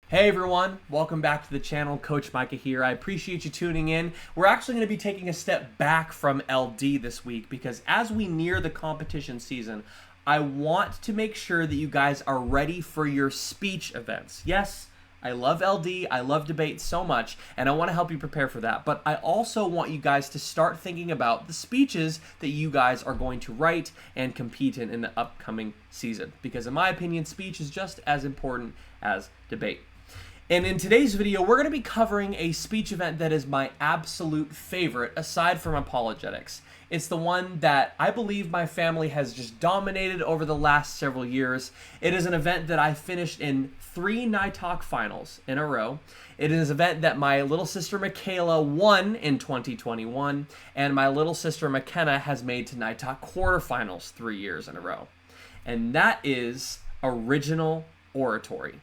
Hey everyone, welcome back to the channel. Coach Micah here. I appreciate you tuning in. We're actually going to be taking a step back from LD this week because as we near the competition season, I want to make sure that you guys are ready for your speech events. Yes, I love LD, I love debate so much, and I want to help you prepare for that. But I also want you guys to start thinking about the speeches that you guys are going to write and compete in the upcoming season. Because in my opinion, speech is just as important as debate. And in today's video, we're going to be covering a speech event that is my absolute favorite, aside from apologetics. It's the one that I believe my family has just dominated over the last several years. It is an event that I finished in 3 NITOC finals in a row. It is an event that my little sister Michaela won in 2021, and my little sister McKenna has made to NITOC quarterfinals 3 years in a row. And that is Original Oratory.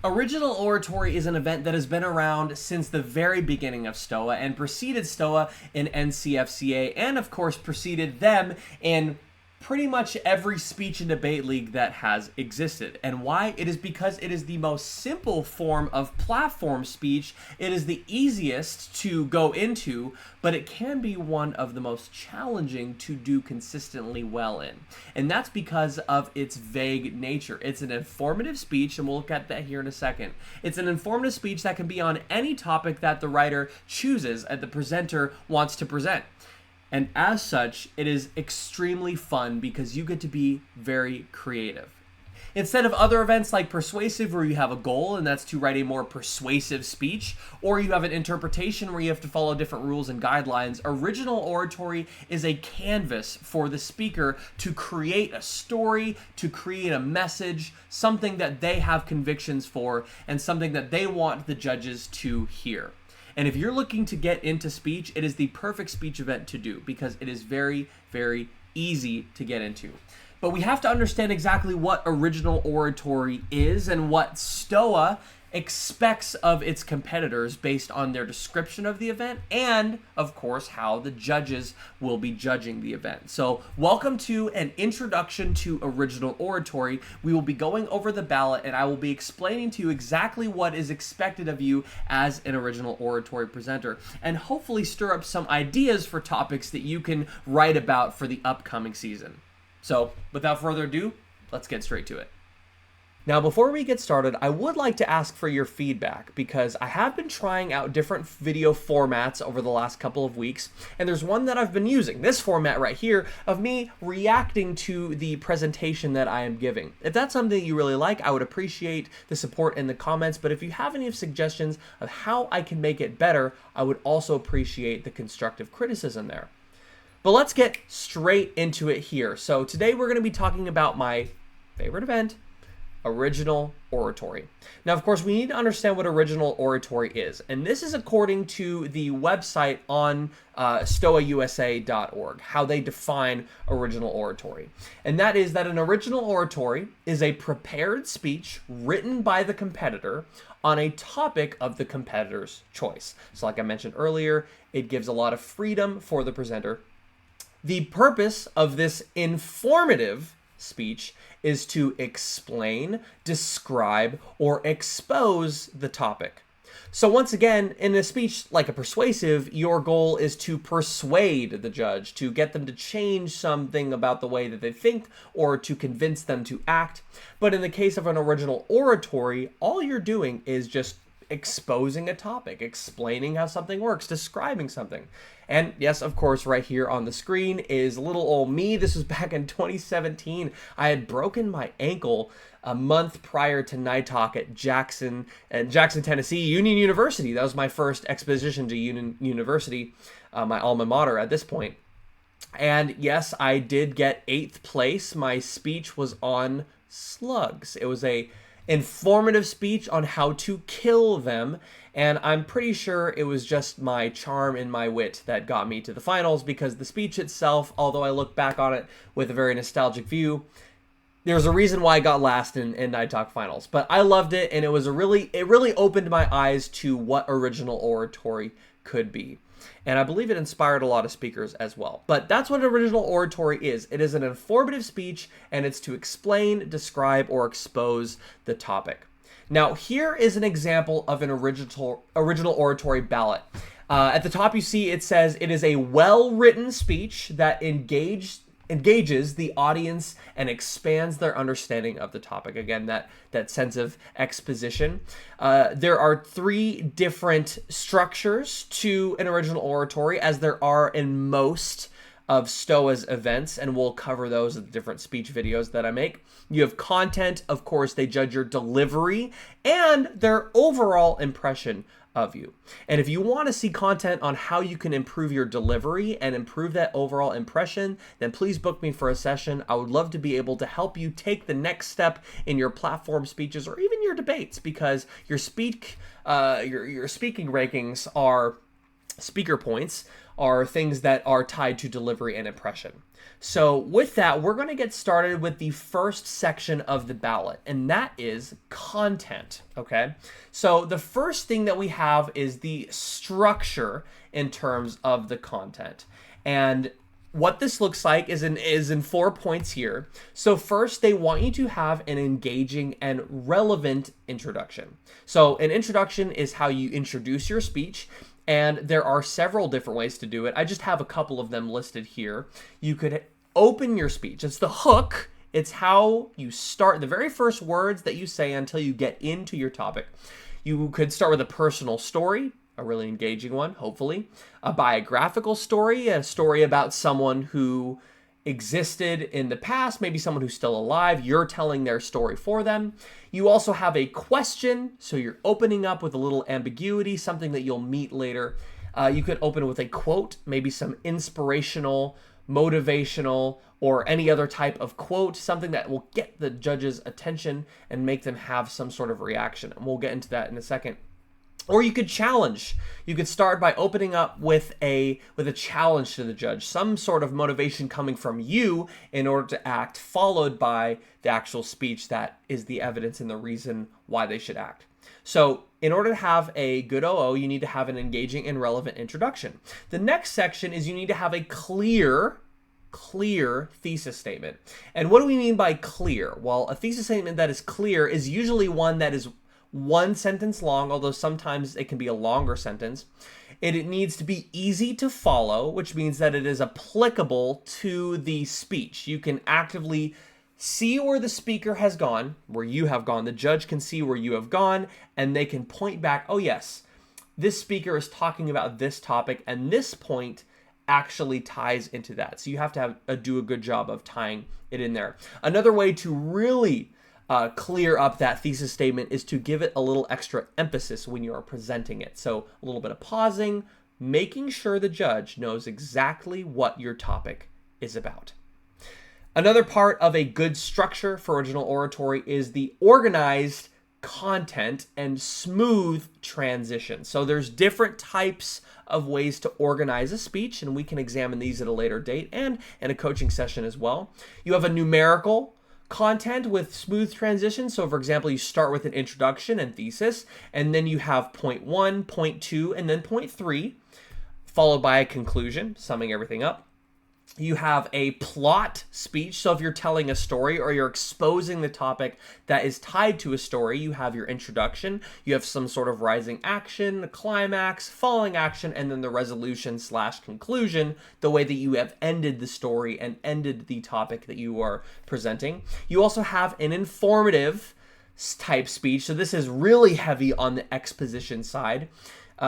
Original Oratory is an event that has been around since the very beginning of Stoa and preceded Stoa in NCFCA and of course preceded them in pretty much every speech and debate league that has existed. And why? It is because it is the most simple form of platform speech. It is the easiest to go into, but it can be one of the most challenging to do consistently well in. And that's because of its vague nature. It's an informative speech, and we'll look at that here in a second. It's an informative speech that can be on any topic that the writer chooses and the presenter wants to present. And as such, it is extremely fun because you get to be very creative. Instead of other events like Persuasive where you have a goal and that's to write a more persuasive speech, or you have an interpretation where you have to follow different rules and guidelines, Original Oratory is a canvas for the speaker to create a story, to create a message, something that they have convictions for, and something that they want the judges to hear. And if you're looking to get into speech, it is the perfect speech event to do because it is very, very easy to get into. But we have to understand exactly what Original Oratory is and what Stoa expects of its competitors based on their description of the event and, of course, how the judges will be judging the event. So welcome to an introduction to Original Oratory. We will be going over the ballot and I will be explaining to you exactly what is expected of you as an Original Oratory presenter and hopefully stir up some ideas for topics that you can write about for the upcoming season. So without further ado, let's get straight to it. Now, before we get started, I would like to ask for your feedback because I have been trying out different video formats over the last couple of weeks, and there's one that I've been using, this format right here, of me reacting to the presentation that I am giving. If that's something you really like, I would appreciate the support in the comments, but if you have any suggestions of how I can make it better, I would also appreciate the constructive criticism there. But let's get straight into it here. So today we're going to be talking about my favorite event, Original Oratory. Now, of course, we need to understand what Original Oratory is, and this is according to the website on stoausa.org, how they define Original Oratory. And that is that an Original Oratory is a prepared speech written by the competitor on a topic of the competitor's choice. So like I mentioned earlier, it gives a lot of freedom for the presenter. The purpose of this informative speech is to explain, describe, or expose the topic. So once again, in a speech like a persuasive, your goal is to persuade the judge, to get them to change something about the way that they think, or to convince them to act. But in the case of an Original Oratory, all you're doing is just exposing a topic, explaining how something works, describing something. And yes, of course, right here on the screen is little old me. This was back in 2017. I had broken my ankle a month prior to NITOC at Jackson, Tennessee, Union University. That was my first exposition to Union University, my alma mater at this point. And yes, I did get 8th place. My speech was on slugs. It was a informative speech on how to kill them, and I'm pretty sure it was just my charm and my wit that got me to the finals because the speech itself, although I look back on it with a very nostalgic view, there's a reason why I got last in NITOC finals. But I loved it, and it really opened my eyes to what Original Oratory could be. And I believe it inspired a lot of speakers as well. But that's what Original Oratory is. It is an informative speech, and it's to explain, describe, or expose the topic. Now, here is an example of an original oratory ballot. At the top, you see it says it is a well-written speech that engages the audience and expands their understanding of the topic. Again, that sense of exposition. There are 3 different structures to an original oratory, as there are in most of Stoa's events, and we'll cover those in the different speech videos that I make. You have content, of course, they judge your delivery and their overall impression of you. And if you want to see content on how you can improve your delivery and improve that overall impression, then please book me for a session. I would love to be able to help you take the next step in your platform speeches or even your debates, because your speaking rankings are speaker points, are things that are tied to delivery and impression. So with that, we're going to get started with the first section of the ballot, and that is content, okay? So the first thing that we have is the structure in terms of the content. And what this looks like is in 4 points here. So first, they want you to have an engaging and relevant introduction. So an introduction is how you introduce your speech, and there are several different ways to do it. I just have a couple of them listed here. You could open your speech. It's the hook. It's how you start, the very first words that you say until you get into your topic. You could start with a personal story, a really engaging one, hopefully. A biographical story, a story about someone who existed in the past, maybe someone who's still alive. You're telling their story for them. You also have a question, so you're opening up with a little ambiguity, something that you'll meet later. You could open with a quote, maybe some inspirational, motivational, or any other type of quote, something that will get the judge's attention and make them have some sort of reaction. And we'll get into that in a second. Or you could challenge. You could start by opening up with a challenge to the judge, some sort of motivation coming from you in order to act, followed by the actual speech that is the evidence and the reason why they should act. So in order to have a good OO, you need to have an engaging and relevant introduction. The next section is you need to have a clear thesis statement. And what do we mean by clear? Well, a thesis statement that is clear is usually one that is 1 sentence long, although sometimes it can be a longer sentence. It needs to be easy to follow, which means that it is applicable to the speech. You can actively see where the speaker has gone, where you have gone. The judge can see where you have gone, and they can point back, oh yes, this speaker is talking about this topic, and this point actually ties into that. So you have to do a good job of tying it in there. Another way to really clear up that thesis statement is to give it a little extra emphasis when you are presenting it. So a little bit of pausing, making sure the judge knows exactly what your topic is about. Another part of a good structure for original oratory is the organized content and smooth transition. So there's different types of ways to organize a speech, and we can examine these at a later date and in a coaching session as well. You have a numerical content with smooth transition. So for example, you start with an introduction and thesis, and then you have point 1, point 2, and then point 3, followed by a conclusion, summing everything up. You have a plot speech. So if you're telling a story or you're exposing the topic that is tied to a story, you have your introduction, you have some sort of rising action, a climax, falling action, and then the resolution/conclusion, the way that you have ended the story and ended the topic that you are presenting. You also have an informative type speech. So this is really heavy on the exposition side.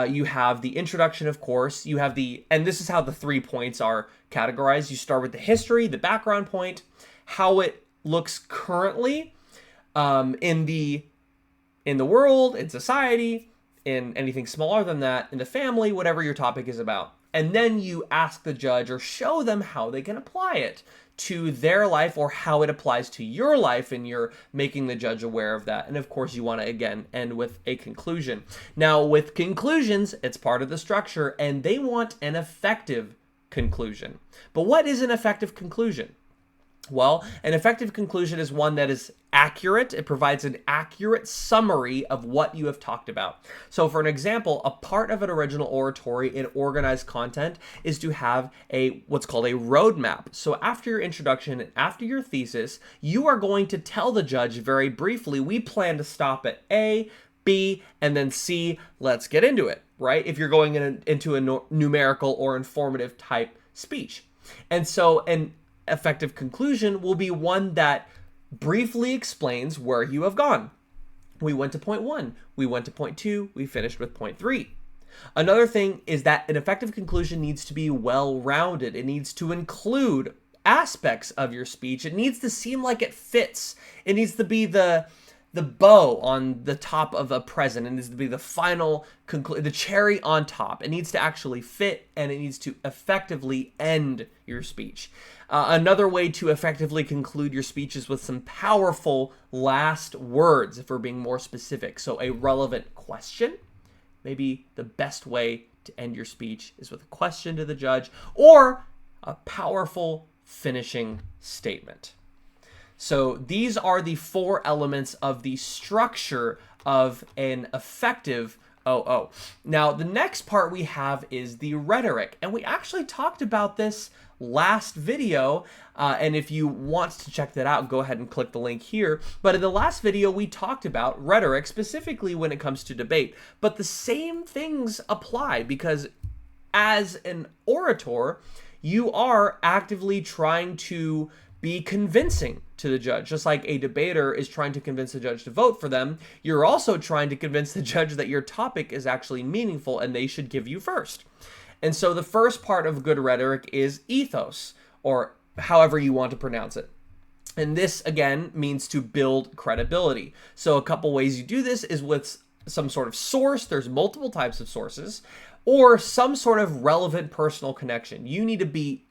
You have the introduction, of course. You have and this is how the 3 points are categorized. You start with the history, the background point, how it looks currently in the world, in society, in anything smaller than that, in the family, whatever your topic is about. And then you ask the judge or show them how they can apply it to their life or how it applies to your life, and you're making the judge aware of that. And of course, you want to, again, end with a conclusion. Now, with conclusions, it's part of the structure, and they want an effective conclusion. But what is an effective conclusion? Well, an effective conclusion is one that is accurate. It provides an accurate summary of what you have talked about. So for an example, a part of an original oratory in organized content is to have what's called a roadmap. So after your introduction and after your thesis, you are going to tell the judge very briefly, we plan to stop at A, B, and then C. Let's get into it, right? If you're going into a numerical or informative type speech. And so an effective conclusion will be one that briefly explains where you have gone. We went to point 1, we went to point 2, we finished with point 3. Another thing is that an effective conclusion needs to be well-rounded. It needs to include aspects of your speech. It needs to seem like it fits. It needs to be the bow on the top of a present. It needs to be the final the cherry on top. It needs to actually fit, and it needs to effectively end your speech. Another way to effectively conclude your speech is with some powerful last words, if we're being more specific. So a relevant question. Maybe the best way to end your speech is with a question to the judge, or a powerful finishing statement. So these are the 4 elements of the structure of an effective OO. Now, the next part we have is the rhetoric, and we actually talked about this last video, and if you want to check that out, go ahead and click the link here. But in the last video, we talked about rhetoric, specifically when it comes to debate. But the same things apply, because as an orator, you are actively trying to be convincing to the judge. Just like a debater is trying to convince the judge to vote for them, you're also trying to convince the judge that your topic is actually meaningful and they should give you first. And so the first part of good rhetoric is ethos, or however you want to pronounce it. And this, again, means to build credibility. So a couple ways you do this is with some sort of source. There's multiple types of sources, or some sort of relevant personal connection. You need to be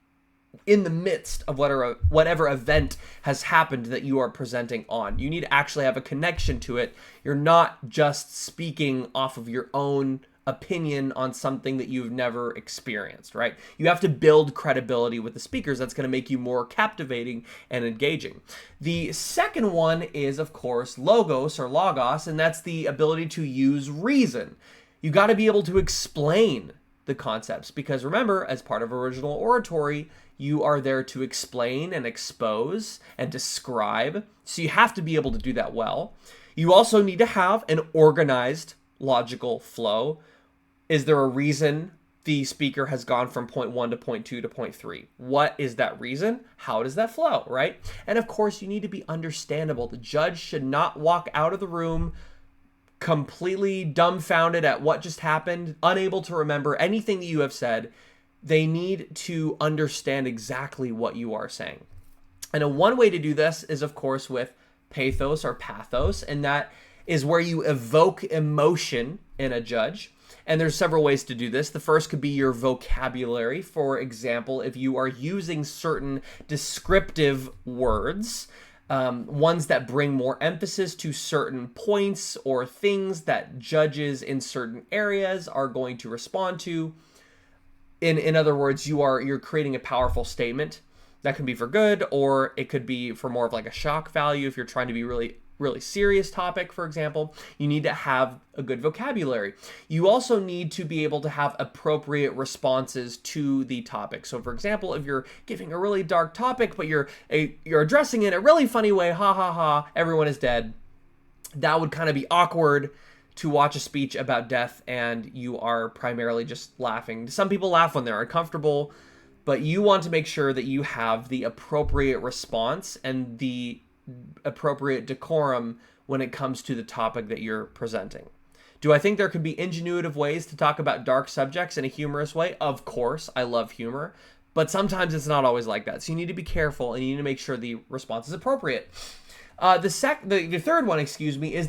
in the midst of whatever event has happened that you are presenting on. You need to actually have a connection to it. You're not just speaking off of your own opinion on something that you've never experienced, right? You have to build credibility with the speakers. That's going to make you more captivating and engaging. The second one is, of course, logos, and that's the ability to use reason. You got to be able to explain the concepts, because remember, as part of original oratory, you are there to explain and expose and describe. So you have to be able to do that well. You also need to have an organized, logical flow. Is there a reason the speaker has gone from point 1 to point 2 to point 3? What is that reason? How does that flow, right? And of course, you need to be understandable. The judge should not walk out of the room completely dumbfounded at what just happened, unable to remember anything that you have said. They need to understand exactly what you are saying. And one way to do this is, of course, with pathos or pathos, and that is where you evoke emotion in a judge. And there's several ways to do this. The first could be your vocabulary. For example, if you are using certain descriptive words, ones that bring more emphasis to certain points or things that judges in certain areas are going to respond to. In other words, you're creating a powerful statement that can be for good, or it could be for more of like a shock value. If you're trying to be really, really serious topic, for example, you need to have a good vocabulary. You also need to be able to have appropriate responses to the topic. So for example, if you're giving a really dark topic, but you're addressing it in a really funny way, ha ha ha, everyone is dead, that would kind of be awkward to watch a speech about death and you are primarily just laughing. Some people laugh when they're uncomfortable, but you want to make sure that you have the appropriate response and the appropriate decorum when it comes to the topic that you're presenting. Do I think there could be ingenuitive ways to talk about dark subjects in a humorous way? Of course, I love humor, but sometimes it's not always like that. So you need to be careful and you need to make sure the response is appropriate. The third one, is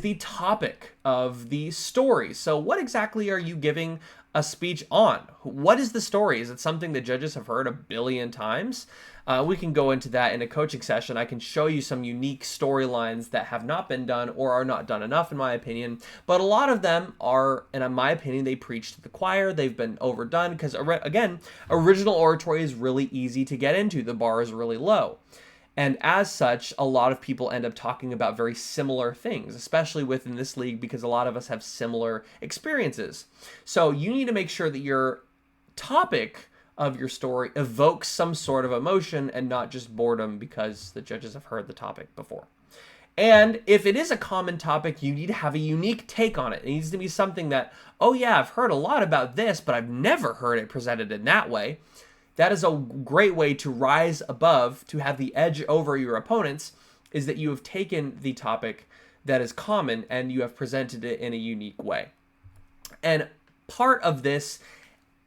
the topic of the story. So what exactly are you giving a speech on? What is the story? Is it something that judges have heard a billion times? We can go into that in a coaching session. I can show you some unique storylines that have not been done or are not done enough, in my opinion. But a lot of them are, and in my opinion, they preach to the choir. They've been overdone because, again, original oratory is really easy to get into. The bar is really low. And as such, a lot of people end up talking about very similar things, especially within this league, because a lot of us have similar experiences. So you need to make sure that your topic of your story evokes some sort of emotion and not just boredom because the judges have heard the topic before. And if it is a common topic, you need to have a unique take on it. It needs to be something that, oh yeah, I've heard a lot about this, but I've never heard it presented in that way. That is a great way to rise above, to have the edge over your opponents, is that you have taken the topic that is common and you have presented it in a unique way. And part of this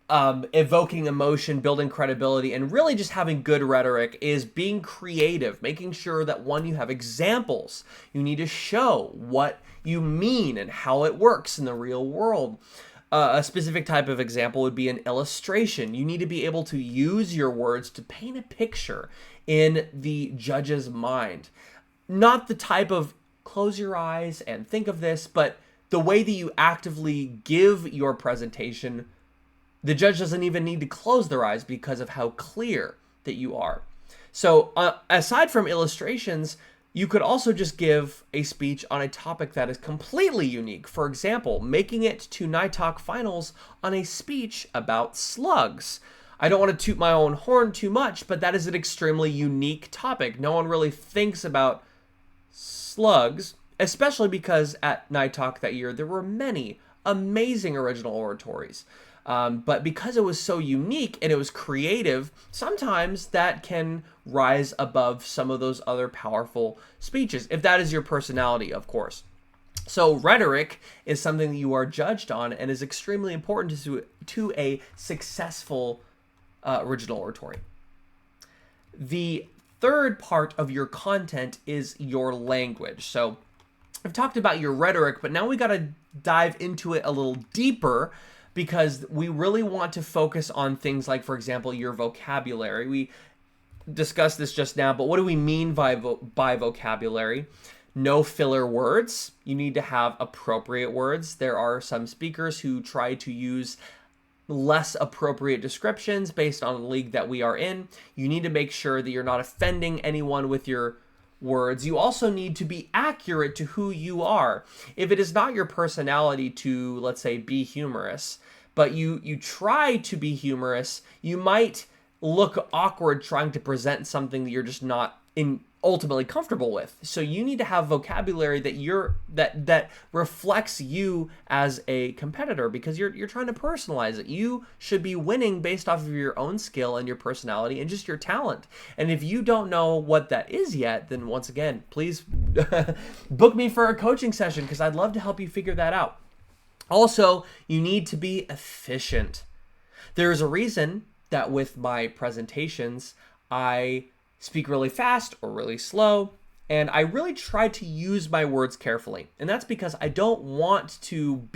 evoking emotion, building credibility, and really just having good rhetoric is being creative, making sure that, one, you have examples. You need to show what you mean and how it works in the real world. A specific type of example would be an illustration. You need to be able to use your words to paint a picture in the judge's mind. Not the type of close your eyes and think of this, but the way that you actively give your presentation. The judge doesn't even need to close their eyes because of how clear that you are. So aside from illustrations, you could also just give a speech on a topic that is completely unique. For example, making it to Night Talk Finals on a speech about slugs. I don't want to toot my own horn too much, but that is an extremely unique topic. No one really thinks about slugs, especially because at Night Talk that year, there were many amazing original oratories. But because it was so unique and it was creative, sometimes that can rise above some of those other powerful speeches, if that is your personality, of course. So rhetoric is something that you are judged on and is extremely important to a successful original oratory. The third part of your content is your language. So I've talked about your rhetoric, but now we got to dive into it a little deeper, because we really want to focus on things like, for example, your vocabulary. We discussed this just now, but what do we mean by vocabulary? No filler words. You need to have appropriate words. There are some speakers who try to use less appropriate descriptions based on the league that we are in. You need to make sure that you're not offending anyone with your words. You also need to be accurate to who you are. If it is not your personality to, let's say, be humorous, but you try to be humorous, you might look awkward trying to present something that you're just not ultimately comfortable with. So you need to have vocabulary that reflects you as a competitor, because you're trying to personalize it. You should be winning based off of your own skill and your personality and just your talent. And if you don't know what that is yet, then once again, please book me for a coaching session, because I'd love to help you figure that out. Also, you need to be efficient. There's a reason that with my presentations, I speak really fast or really slow, and I really try to use my words carefully. And that's because I don't want to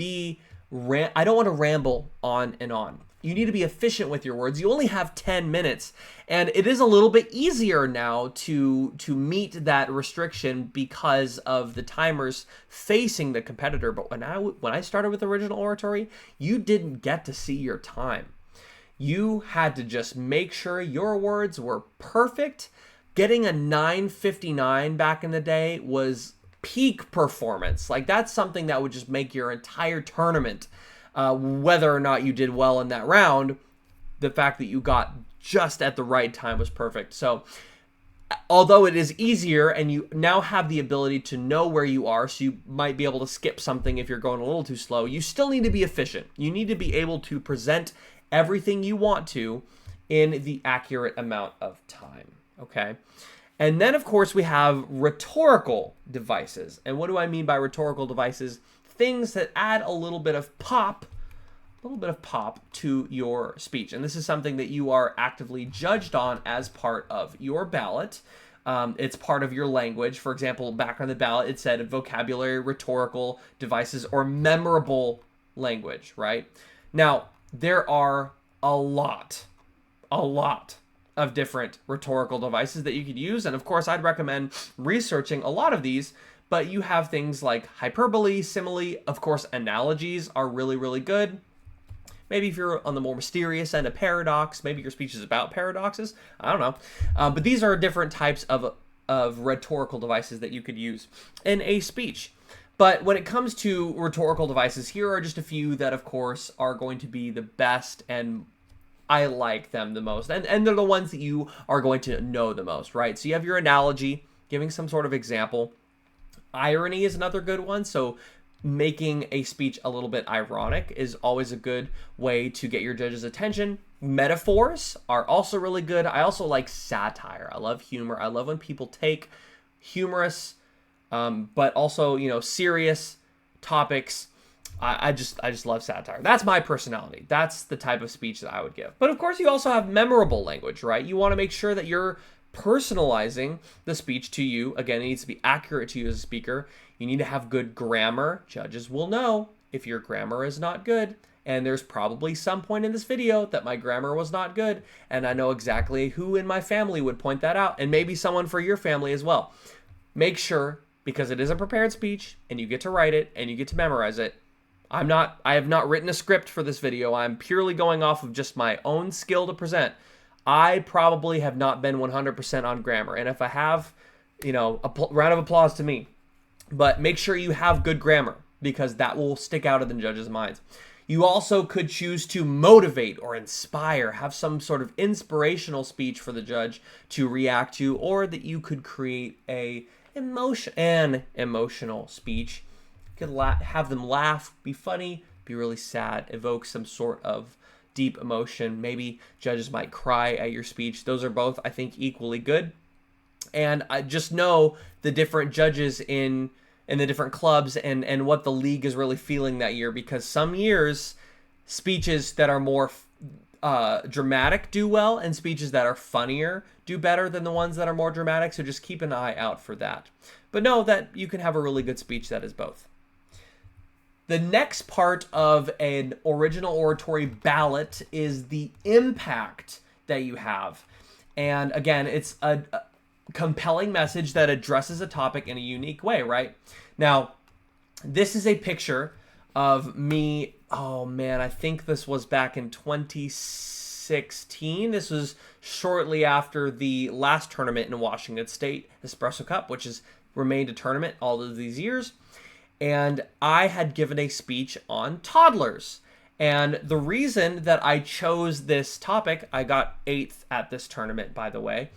ramble on and on. You need to be efficient with your words. You only have 10 minutes, and it is a little bit easier now to meet that restriction because of the timers facing the competitor. But when I started with original oratory, you didn't get to see your time. You had to just make sure your words were perfect. Getting a 9:59 back in the day was peak performance. Like, that's something that would just make your entire tournament. Whether or not you did well in that round, the fact that you got just at the right time was perfect. So although it is easier and you now have the ability to know where you are, so you might be able to skip something if you're going a little too slow, you still need to be efficient. You need to be able to present everything you want to in the accurate amount of time, okay? And then, of course, we have rhetorical devices. And what do I mean by rhetorical devices? Things that add a little bit of pop to your speech. And this is something that you are actively judged on as part of your ballot. It's part of your language. For example, back on the ballot, it said vocabulary, rhetorical devices, or memorable language, right? Now, there are a lot of different rhetorical devices that you could use. And of course, I'd recommend researching a lot of these. But you have things like hyperbole, simile, of course, analogies are really, really good. Maybe if you're on the more mysterious end, a paradox, maybe your speech is about paradoxes. I don't know. But these are different types of of rhetorical devices that you could use in a speech. But when it comes to rhetorical devices, here are just a few that, of course, are going to be the best, and I like them the most. And they're the ones that you are going to know the most, right? So you have your analogy, giving some sort of example. Irony is another good one. So making a speech a little bit ironic is always a good way to get your judge's attention. Metaphors are also really good. I also like satire. I love humor. I love when people take humorous, but also, you know, serious topics. I just love satire. That's my personality. That's the type of speech that I would give. But of course, you also have memorable language, right? You want to make sure that you're personalizing the speech to you. Again, it needs to be accurate to you as a speaker. You need to have good grammar. Judges will know if your grammar is not good. And there's probably some point in this video that my grammar was not good. And I know exactly who in my family would point that out. And maybe someone for your family as well. Make sure, because it is a prepared speech and you get to write it and you get to memorize it. I have not written a script for this video. I'm purely going off of just my own skill to present. I probably have not been 100% on grammar. And if I have, you know, a round of applause to me. But make sure you have good grammar, because that will stick out in the judges' minds. You also could choose to motivate or inspire, have some sort of inspirational speech for the judge to react to, or that you could create an emotional speech. You could have them laugh, be funny, be really sad, evoke some sort of deep emotion. Maybe judges might cry at your speech. Those are both, I think, equally good. And I just know the different judges in the different clubs and what the league is really feeling that year, because some years speeches that are more dramatic do well, and speeches that are funnier do better than the ones that are more dramatic. So just keep an eye out for that. But know that you can have a really good speech that is both. The next part of an original oratory ballot is the impact that you have. And again, it's a compelling message that addresses a topic in a unique way, right? Now, this is a picture of me. Oh man, I think this was back in 2016. This was shortly after the last tournament in Washington State, Espresso Cup, which has remained a tournament all of these years. And I had given a speech on toddlers. And the reason that I chose this topic, I got 8th at this tournament, by the way.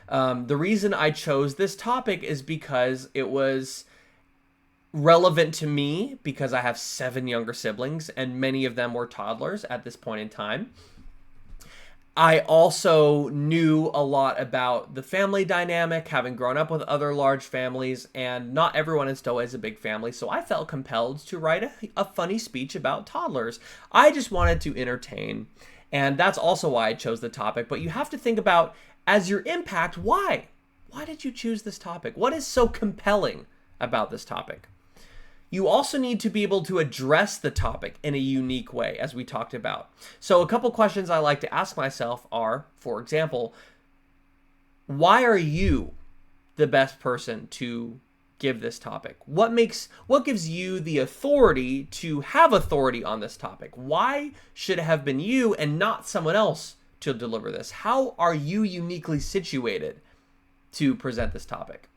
The reason I chose this topic is because it was relevant to me, because I have 7 younger siblings and many of them were toddlers at this point in time. I also knew a lot about the family dynamic, having grown up with other large families, and not everyone in Stoa is a big family, so I felt compelled to write a funny speech about toddlers. I just wanted to entertain, and that's also why I chose the topic. But you have to think about, as your impact, why? Why did you choose this topic? What is so compelling about this topic? You also need to be able to address the topic in a unique way, as we talked about. So a couple questions I like to ask myself are, for example, why are you the best person to give this topic? What gives you the authority to have authority on this topic? Why should it have been you and not someone else to deliver this? How are you uniquely situated to present this topic?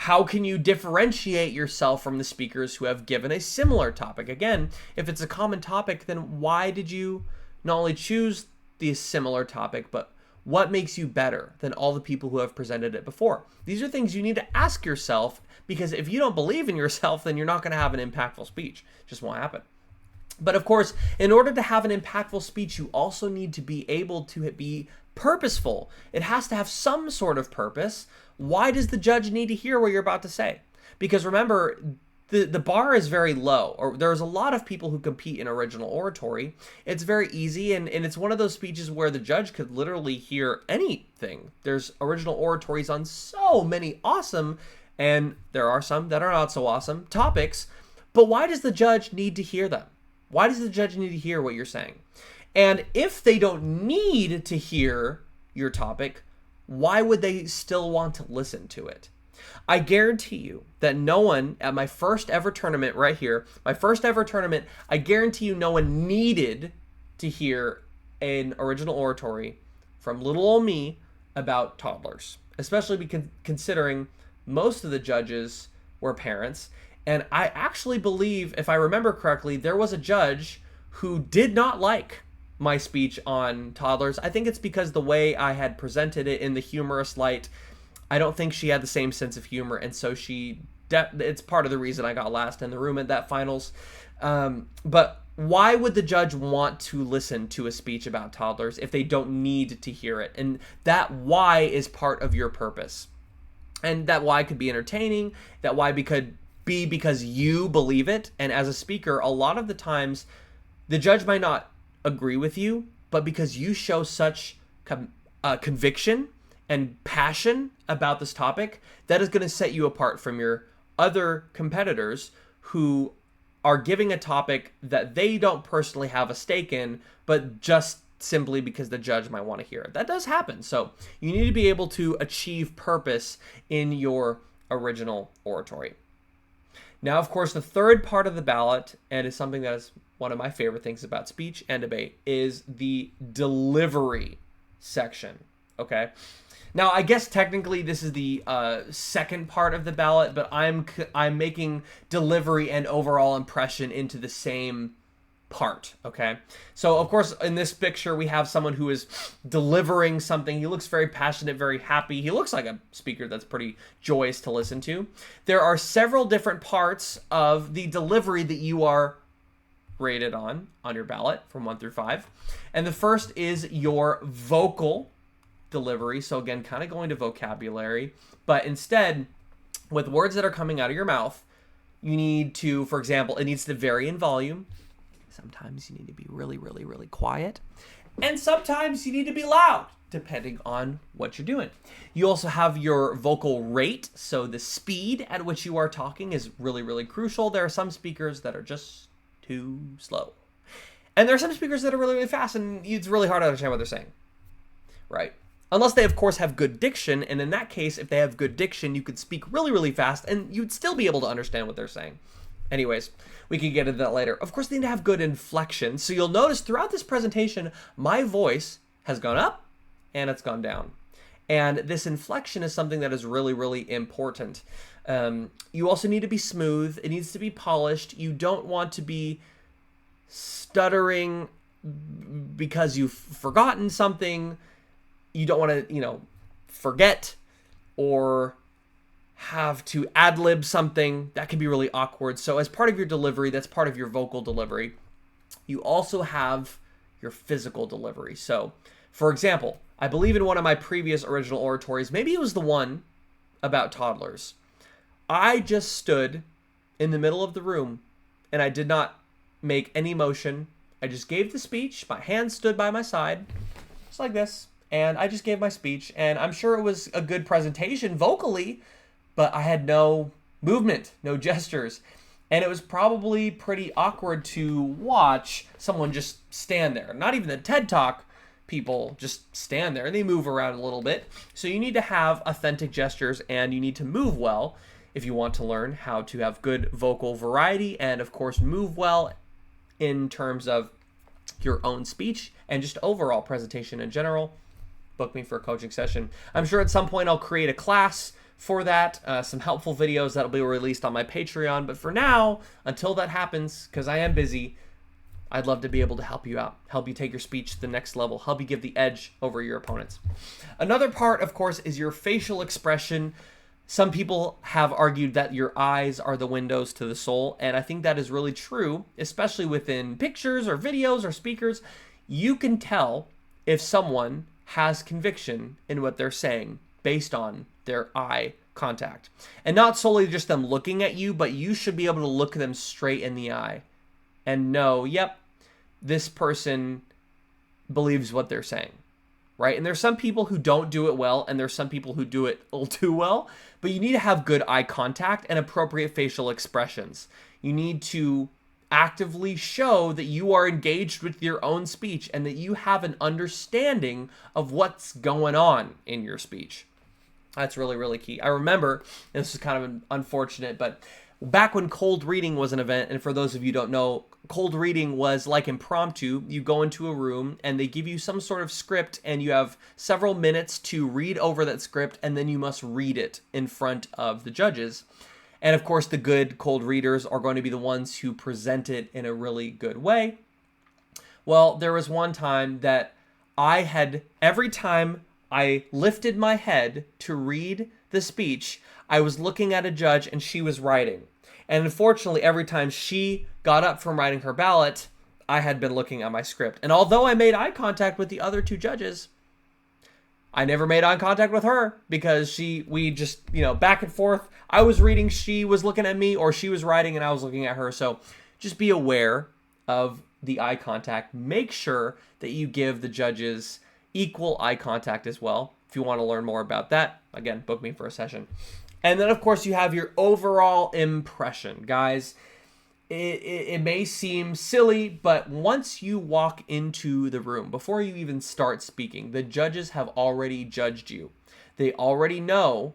How can you differentiate yourself from the speakers who have given a similar topic? Again, if it's a common topic, then why did you not only choose the similar topic, but what makes you better than all the people who have presented it before? These are things you need to ask yourself, because if you don't believe in yourself, then you're not going to have an impactful speech. It just won't happen. But of course, in order to have an impactful speech, you also need to be able to be purposeful. It has to have some sort of purpose. Why does the judge need to hear what you're about to say? Because remember, the bar is very low, or there's a lot of people who compete in original oratory. It's very easy, and it's one of those speeches where the judge could literally hear anything. There's original oratories on so many awesome, and there are some that are not so awesome, topics. But why does the judge need to hear them? Why does the judge need to hear what you're saying? And if they don't need to hear your topic, why would they still want to listen to it? I guarantee you that no one at my first ever tournament right here, I guarantee you no one needed to hear an original oratory from little old me about toddlers, especially considering most of the judges were parents. And I actually believe, if I remember correctly, there was a judge who did not like my speech on toddlers. I think it's because the way I had presented it in the humorous light, I don't think she had the same sense of humor, and so it's part of the reason I got last in the room at that finals. But why would the judge want to listen to a speech about toddlers if they don't need to hear it? And that why is part of your purpose. And that why could be entertaining, that why could be because you believe it. And as a speaker, a lot of the times the judge might not agree with you, but because you show such conviction and passion about this topic, that is going to set you apart from your other competitors who are giving a topic that they don't personally have a stake in, but just simply because the judge might want to hear it. That does happen. So you need to be able to achieve purpose in your original oratory. Now, of course, the third part of the ballot, and is something that is one of my favorite things about speech and debate, is the delivery section. Okay. Now, I guess technically this is the second part of the ballot, but I'm making delivery and overall impression into the same part, okay? So, of course, in this picture, we have someone who is delivering something. He looks very passionate, very happy. He looks like a speaker that's pretty joyous to listen to. There are several different parts of the delivery that you are rated on your ballot from 1 through 5. And the first is your vocal delivery. So again, kind of going to vocabulary, but instead with words that are coming out of your mouth, you need to, for example, it needs to vary in volume. Sometimes you need to be really, really, really quiet. And sometimes you need to be loud, depending on what you're doing. You also have your vocal rate. So the speed at which you are talking is really, really crucial. There are some speakers that are just too slow. And there are some speakers that are really, really fast, and it's really hard to understand what they're saying, right? Unless they, of course, have good diction, and in that case, if they have good diction, you could speak really, really fast, and you'd still be able to understand what they're saying. Anyways, we can get into that later. Of course, they need to have good inflection, so you'll notice throughout this presentation, my voice has gone up, and it's gone down. And this inflection is something that is really, really important. You also need to be smooth. It needs to be polished. You don't want to be stuttering because you've forgotten something. You don't want to, forget or have to ad-lib something. That can be really awkward. So as part of your delivery, that's part of your vocal delivery. You also have your physical delivery. So, for example, I believe in one of my previous original oratories, maybe it was the one about toddlers, I just stood in the middle of the room and I did not make any motion. I just gave the speech. My hands stood by my side, just like this. And I just gave my speech, and I'm sure it was a good presentation vocally, but I had no movement, no gestures. And it was probably pretty awkward to watch someone just stand there. Not even the TED Talk people just stand there, and they move around a little bit. So you need to have authentic gestures, and you need to move well if you want to learn how to have good vocal variety, and of course move well in terms of your own speech and just overall presentation in general. Book me for a coaching session. I'm sure at some point I'll create a class for that, some helpful videos that'll be released on my Patreon. But for now, until that happens, because I am busy, I'd love to be able to help you out, help you take your speech to the next level, help you give the edge over your opponents. Another part, of course, is your facial expression. Some people have argued that your eyes are the windows to the soul, and I think that is really true, especially within pictures or videos or speakers. You can tell if someone has conviction in what they're saying based on their eye contact. And not solely just them looking at you, but you should be able to look them straight in the eye and know, yep, this person believes what they're saying, right? And there's some people who don't do it well, and there's some people who do it a little too well, but you need to have good eye contact and appropriate facial expressions. You need to actively show that you are engaged with your own speech and that you have an understanding of what's going on in your speech. That's really, really key. I remember, and this is kind of unfortunate, but back when cold reading was an event, and for those of you who don't know, cold reading was like impromptu. You go into a room and they give you some sort of script, and you have several minutes to read over that script, and then you must read it in front of the judges. And of course, the good cold readers are going to be the ones who present it in a really good way. Well, there was one time that every time I lifted my head to read the speech, I was looking at a judge and she was writing. And unfortunately, every time she got up from writing her ballot, I had been looking at my script. And although I made eye contact with the other two judges, I never made eye contact with her because we just, back and forth. I was reading, she was looking at me, or she was writing and I was looking at her. So just be aware of the eye contact. Make sure that you give the judges equal eye contact as well. If you want to learn more about that, again, book me for a session. And then, of course, you have your overall impression. Guys, it may seem silly, but once you walk into the room, before you even start speaking, the judges have already judged you. They already know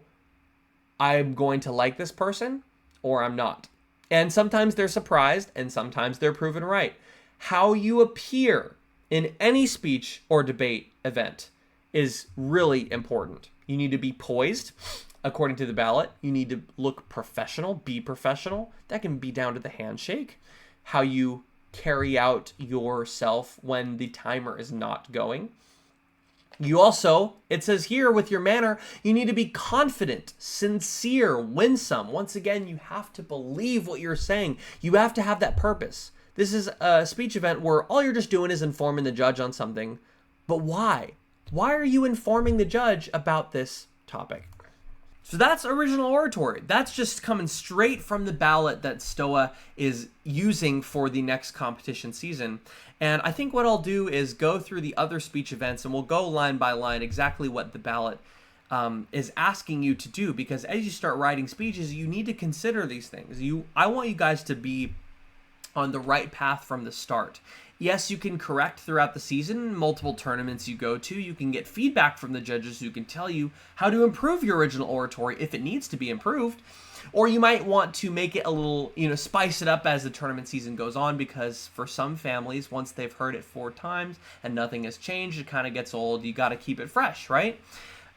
I'm going to like this person or I'm not. And sometimes they're surprised and sometimes they're proven right. How you appear in any speech or debate event is really important. You need to be poised according to the ballot. You need to look professional, be professional. That can be down to the handshake, how you carry out yourself when the timer is not going. You also, it says here with your manner, you need to be confident, sincere, winsome. Once again, you have to believe what you're saying. You have to have that purpose. This is a speech event where all you're just doing is informing the judge on something. But why? Why are you informing the judge about this topic? So that's original oratory. That's just coming straight from the ballot that Stoa is using for the next competition season. And I think what I'll do is go through the other speech events and we'll go line by line exactly what the ballot is asking you to do. Because as you start writing speeches, you need to consider these things. I want you guys to be on the right path from the start. Yes, you can correct throughout the season, multiple tournaments you go to. You can get feedback from the judges who can tell you how to improve your original oratory if it needs to be improved. Or you might want to make it a little, spice it up as the tournament season goes on, because for some families, once they've heard it 4 times and nothing has changed, it kind of gets old. You got to keep it fresh, right?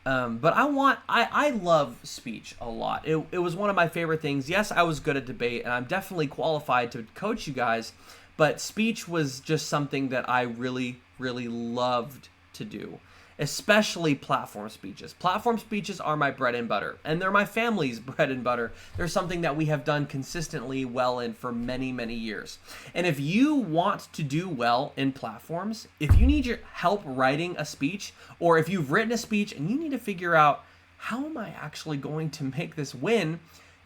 But I love speech a lot. It was one of my favorite things. Yes, I was good at debate, and I'm definitely qualified to coach you guys, but speech was just something that I really, really loved to do, especially platform speeches. Platform speeches are my bread and butter, and they're my family's bread and butter. They're something that we have done consistently well in for many, many years. And if you want to do well in platforms, if you need your help writing a speech, or if you've written a speech and you need to figure out, how am I actually going to make this win,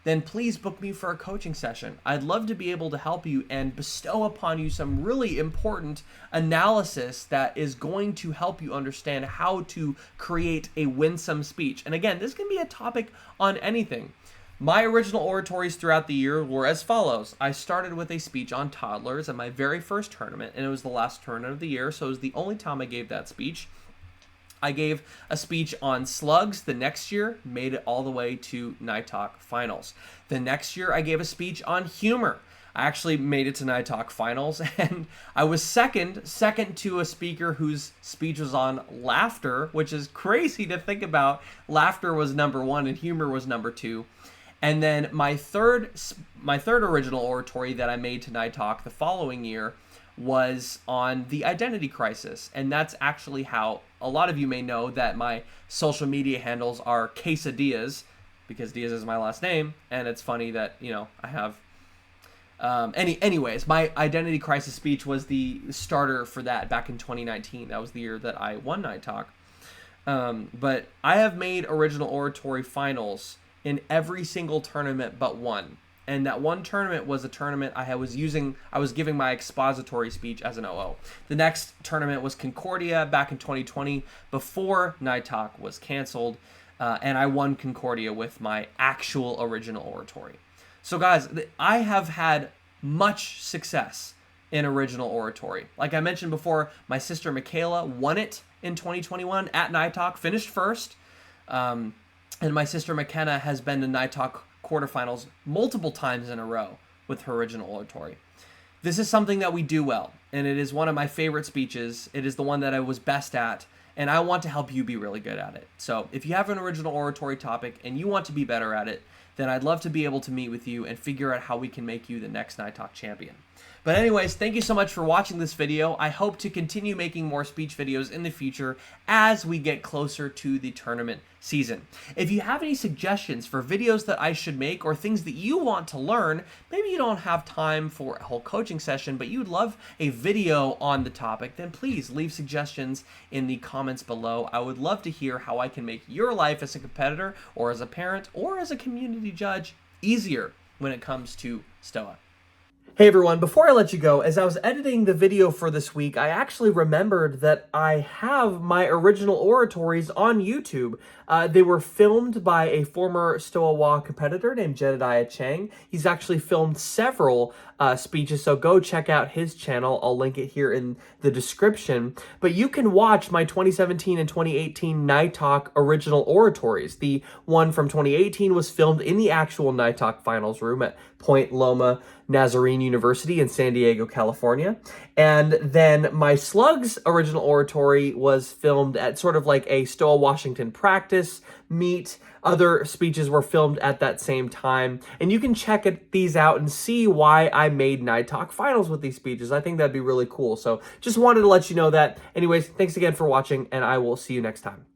then please book me for a coaching session. I'd love to be able to help you and bestow upon you some really important analysis that is going to help you understand how to create a winsome speech. And again, this can be a topic on anything. My original oratories throughout the year were as follows. I started with a speech on toddlers at my very first tournament, and it was the last tournament of the year, so it was the only time I gave that speech. I gave a speech on slugs the next year, made it all the way to Night Talk Finals. The next year, I gave a speech on humor. I actually made it to Night Talk Finals, and I was second to a speaker whose speech was on laughter, which is crazy to think about. Laughter was number 1 and humor was number 2. And then my third original oratory that I made to Night Talk the following year was on the identity crisis. And that's actually how a lot of you may know that my social media handles are Diaz, because Diaz is my last name. And it's funny that, I have... anyways, my identity crisis speech was the starter for that back in 2019. That was the year that I won Night Talk. But I have made original oratory finals in every single tournament but one. And that one tournament was a tournament I was giving my expository speech as an OO. The next tournament was Concordia back in 2020 before Night Talk was canceled. And I won Concordia with my actual original oratory. So guys, I have had much success in original oratory. Like I mentioned before, my sister Michaela won it in 2021 at Night Talk, finished first. And my sister McKenna has been to Night Talk quarterfinals multiple times in a row with her original oratory. This is something that we do well, and it is one of my favorite speeches. It is the one that I was best at, and I want to help you be really good at it. So if you have an original oratory topic and you want to be better at it, then I'd love to be able to meet with you and figure out how we can make you the next Night Talk champion. But anyways, thank you so much for watching this video. I hope to continue making more speech videos in the future as we get closer to the tournament season. If you have any suggestions for videos that I should make or things that you want to learn, maybe you don't have time for a whole coaching session, but you'd love a video on the topic, then please leave suggestions in the comments below. I would love to hear how I can make your life as a competitor or as a parent or as a community judge easier when it comes to Stoa. Hey everyone, before I let you go, as I was editing the video for this week, I actually remembered that I have my original oratories on YouTube. They were filmed by a former Stoa WA competitor named Jedidiah Cheng. He's actually filmed several speeches, so go check out his channel. I'll link it here in the description. But you can watch my 2017 and 2018 Night Talk original oratories. The one from 2018 was filmed in the actual Night Talk finals room at Point Loma Nazarene University in San Diego, California. And then my Slugs original oratory was filmed at sort of like a Stoa Washington practice meet. Other speeches were filmed at that same time. And you can check these out and see why I made Night Talk finals with these speeches. I think that'd be really cool. So just wanted to let you know that. Anyways, thanks again for watching, and I will see you next time.